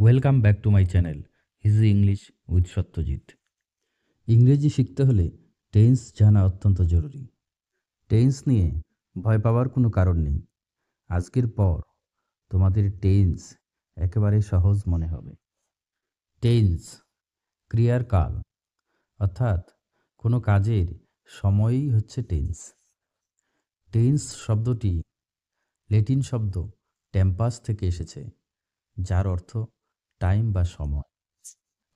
Welcome back to my channel easy English with Satyajit. ইংরেজি শিখতে হলে টেন্স জানা অত্যন্ত জরুরি। টেন্স নিয়ে ভয় পাওয়ার কোনো কারণ নেই। আজকের পর তোমাদের টেন্স একেবারে সহজ মনে হবে। টেন্স ক্রিয়ার কাল, অর্থাৎ কোনো কাজের সময়ই হচ্ছে টেন্স। টেন্স শব্দটি ল্যাটিন শব্দ টেম্পাস থেকে এসেছে, যার অর্থ টাইম বা সময়।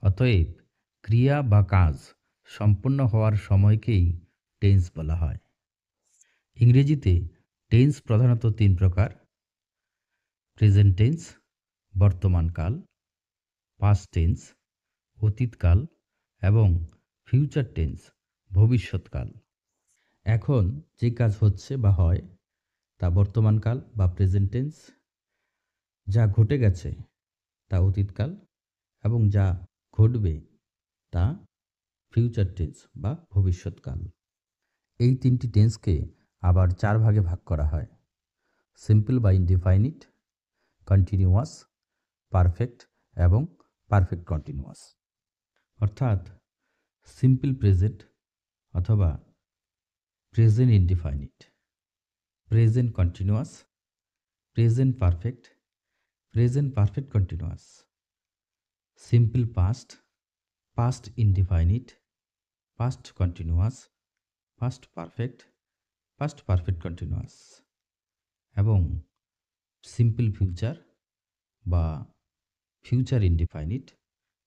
অতএব ক্রিয়া বা কাজ সম্পন্ন হওয়ার সময়কেই টেন্স বলা হয়। ইংরেজিতে টেন্স প্রধানত তিন প্রকার: প্রেজেন্ট টেন্স বর্তমানকাল, পাস্ট টেন্স অতীতকাল এবং ফিউচার টেন্স ভবিষ্যৎকাল। এখন যে কাজ হচ্ছে বা হয় তা বর্তমানকাল বা প্রেজেন্ট টেন্স, যা ঘটে গেছে তা অতীতকাল এবং যা ঘটবে তা ফিউচার টেন্স বা ভবিষ্যৎকাল। এই তিনটি টেন্সকে আবার চার ভাগে ভাগ করা হয়: সিম্পল বা ইনডিফাইনিট, কন্টিনিউয়াস, পারফেক্ট এবং পারফেক্ট কন্টিনিউয়াস। অর্থাৎ সিম্পল প্রেজেন্ট অথবা present indefinite, present continuous, present perfect, present perfect continuous, simple past, past indefinite, past continuous, past perfect, past perfect continuous এবং সিম্পল ফিউচার বা future indefinite,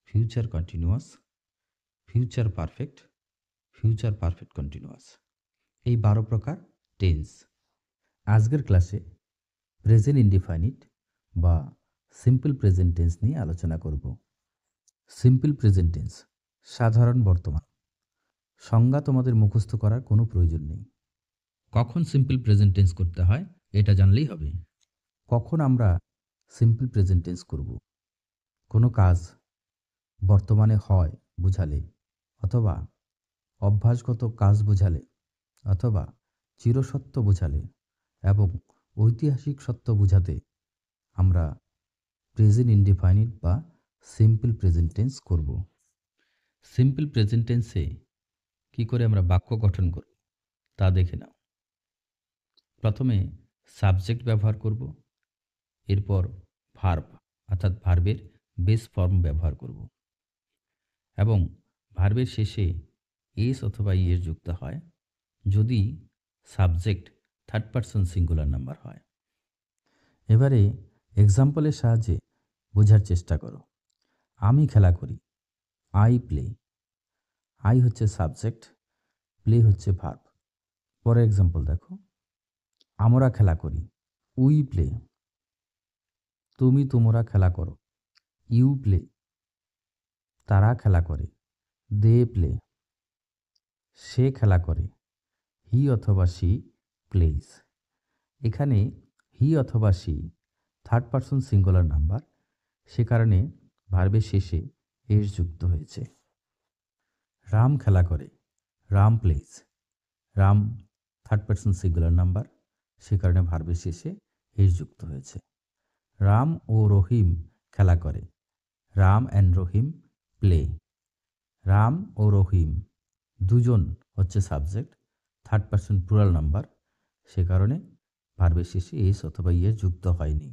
future continuous, future perfect, future perfect continuous. এই 12 প্রকার tense. আজকের ক্লাসে present indefinite বা simple present tense নিয়ে আলোচনা করব। সিম্পল প্রেজেন্ট টেন্স সাধারণ বর্তমান। সংজ্ঞা তোমাদের মুখস্থ করার কোনো প্রয়োজন নেই। কখন সিম্পল প্রেজেন্ট টেন্স করতে হয় এটা জানলেই হবে। কখন আমরা সিম্পল প্রেজেন্ট টেন্স করব? কোনো কাজ বর্তমানে হয় বুঝালে, অথবা অভ্যাসগত কাজ বুঝালে, অথবা চিরসত্য বুঝালে এবং ঐতিহাসিক সত্য বুঝাতে আমরা প্রেজেন্ট ইনডিফাইনিট বা সিম্পল প্রেজেন্ট টেন্স করব। সিম্পল প্রেজেন্ট টেন্সে কী করে আমরা বাক্য গঠন করব তা দেখে নাও। প্রথমে সাবজেক্ট ব্যবহার করব, এরপর ভার্ব অর্থাৎ ভার্বের বেস ফর্ম ব্যবহার করব এবং ভার্বের শেষে এস অথবা ইএস যুক্ত হয় যদি subject third person singular number হয়। এবারে এক্সাম্পলের সাহায্যে বোঝার চেষ্টা করো। আমি খেলা করি, আই প্লে। আই হচ্ছে সাবজেক্ট, প্লে হচ্ছে ভার্ব। পরের এক্সাম্পল দেখো। আমরা খেলা করি, উই প্লে। তুমি তোমরা খেলা করো, ইউ প্লে। তারা খেলা করে, দে প্লে। সে খেলা করে, হি অথবা সি প্লেস। এখানে হি অথবা she third person singular number, সে কারণে ভার্বের শেষে এস যুক্ত হয়েছে। রাম খেলা করে, Ram plays. Ram third person singular number, সে কারণে ভার্বের শেষে এস যুক্ত হয়েছে। রাম ও রহিম খেলা করে, রাম অ্যান্ড রহিম প্লে। রাম ও রহিম দুজন হচ্ছে subject, third person plural number, সে কারণে ভার্বের শেষে এস অথবা ইয়ে যুক্ত হয়নি।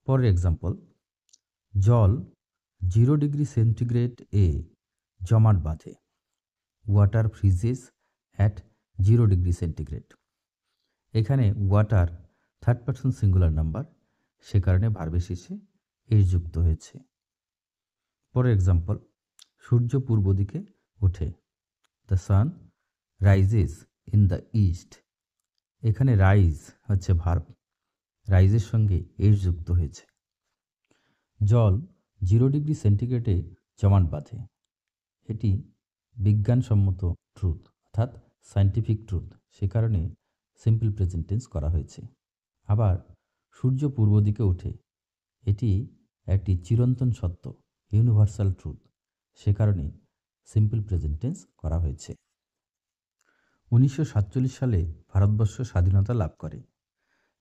পরের এক্সাম্পল। জল 0 ডিগ্রি সেন্টিগ্রেড এ জমাট বাঁধে। Water freezes at 0 degree centigrade. এখানে water third person singular number, সে কারণে ভার্বের শেষে এস যুক্ত হয়েছে। পরের এক্সাম্পল। সূর্য পূর্ব দিকে ওঠে। The sun rises in the east. এখানে রাইজ হচ্ছে ভার্ব, রাইজের সঙ্গে এস যুক্ত হয়েছে। জল 0 ডিগ্রি সেন্টিগ্রেডে জমাট বাঁধে। এটি বিজ্ঞানসম্মত ট্রুথ অর্থাৎ সায়েন্টিফিক ট্রুথ, সে কারণে সিম্পল প্রেজেন্ট টেন্স করা হয়েছে। আবার সূর্য পূর্ব দিকে ওঠে, এটি একটি চিরন্তন সত্য, ইউনিভার্সাল ট্রুথ, সে কারণে সিম্পল প্রেজেন্ট টেন্স করা হয়েছে। 1947 সালে ভারতবর্ষ স্বাধীনতা লাভ করে।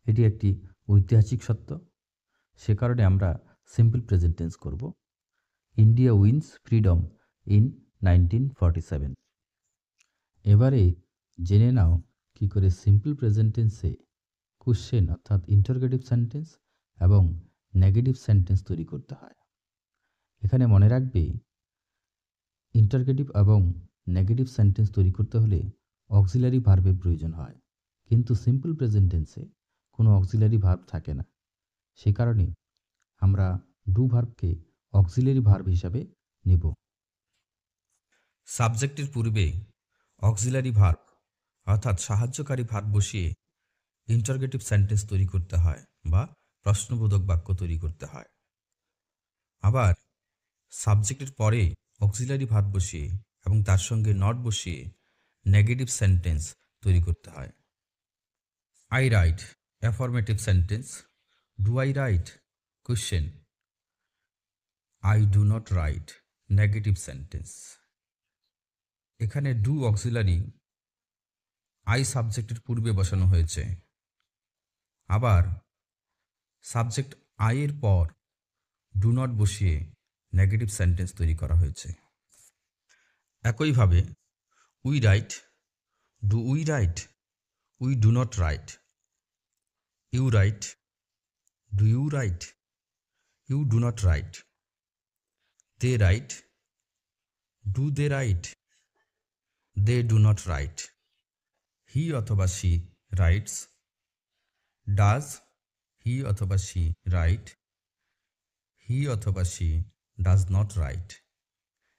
এটি একটি ঐতিহাসিক সত্য, সে কারণে আমরা সিম্পল প্রেজেন্ট টেন্স করব। India wins freedom in 1947। এবারে জেনে নাও কী করে সিম্পল প্রেজেন্ট টেন্সে কোশ্চেন অর্থাৎ ইন্টারোগেটিভ সেন্টেন্স এবং নেগেটিভ সেন্টেন্স তৈরি করতে হয়। এখানে মনে রাখবে, ইন্টারোগেটিভ এবং নেগেটিভ সেন্টেন্স তৈরি করতে হলে অক্সিলারি ভার্বের প্রয়োজন হয়, কিন্তু সিম্পল প্রেজেন্ট টেন্সে কোনো অক্সিলারি ভার্ব থাকে না। সে কারণে আমরা ডু ভার্বকে অক্সিলারি ভার্ব হিসাবে নেব। সাবজেক্টের পূর্বে অক্সিলারি ভার্ব অর্থাৎ সাহায্যকারী ভার্ব বসিয়ে ইন্টারোগেটিভ সেন্টেন্স তৈরি করতে হয় বা প্রশ্নবোধক বাক্য তৈরি করতে হয়। আবার সাবজেক্টের পরে অক্সিলারি ভার্ব বসিয়ে এবং তার সঙ্গে নট বসিয়ে নেগেটিভ সেন্টেন্স তৈরি করতে হয়। I write affirmative sentence. Do I write question. I do not write negative sentence. এখানে ডু অক্সিলারি আই সাবজেক্টের পূর্বে বসানো হয়েছে, আবার সাবজেক্ট আই এর পর ডু নট বসিয়ে নেগেটিভ সেন্টেন্স তৈরি করা হয়েছে। একইভাবে we write, do we write, we do not write. You write, do you write, you do not write. They write, do they write, they do not write. He অথবা C rights, does he অথবা C right, he অথবা she does not right.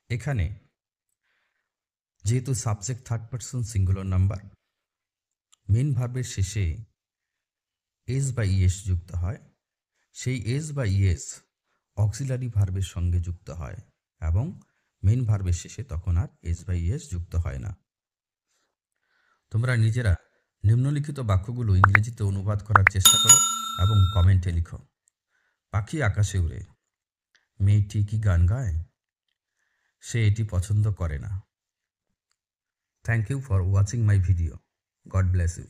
এখানে যেহেতু subject third person singular number, main ভার্বের শেষে S বা ES যুক্ত হয়। সেই এস বা ইএস অক্সিলারি ভার্বের সঙ্গে যুক্ত হয় এবং মেন ভার্বের শেষে তখন আর এস বা ইএস যুক্ত হয় না। তোমরা নিজেরা নিম্নলিখিত বাক্যগুলো ইংরেজিতে অনুবাদ করার চেষ্টা করো এবং কমেন্টে লিখো। পাখি আকাশে উড়ে, মেয়েটি কি গান গায়? সে এটি পছন্দ করে না। Thank you for watching my video. God bless you.